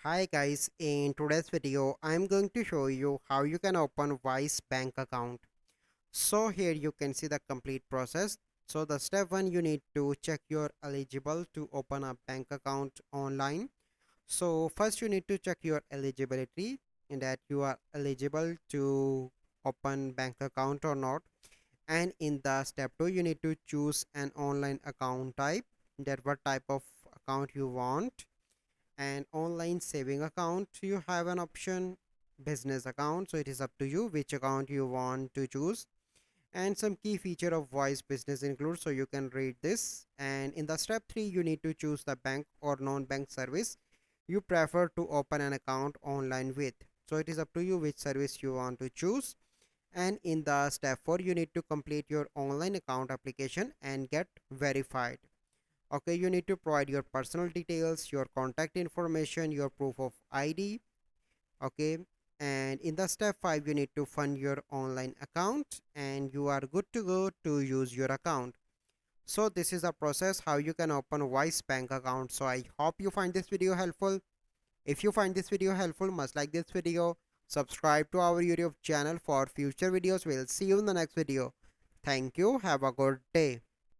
Hi guys, in today's video I'm going to show you how you can open Wise bank account. So here you can see the complete process. So the step 1, you need to check you're eligible to open a bank account online. So first you need to check your eligibility in that you are eligible to open bank account or not. And in the step 2 you need to choose an online account type, that what type of account you want. And online saving account, you have an option business account, so it is up to you which account you want to choose. And some key feature of Wise business include, so you can read this. And in the step 3 you need to choose the bank or non-bank service you prefer to open an account online with, so it is up to you which service you want to choose. And in the step 4 you need to complete your online account application and get verified. Okay, you need to provide your personal details, your contact information, your proof of ID. Okay, and in the step 5 you need to fund your online account and you are good to go to use your account. So this is a process how you can open Wise bank account. So I hope you find this video helpful. If you find this video helpful, must like this video, subscribe to our YouTube channel for future videos. We'll see you in the next video. Thank you, have a good day.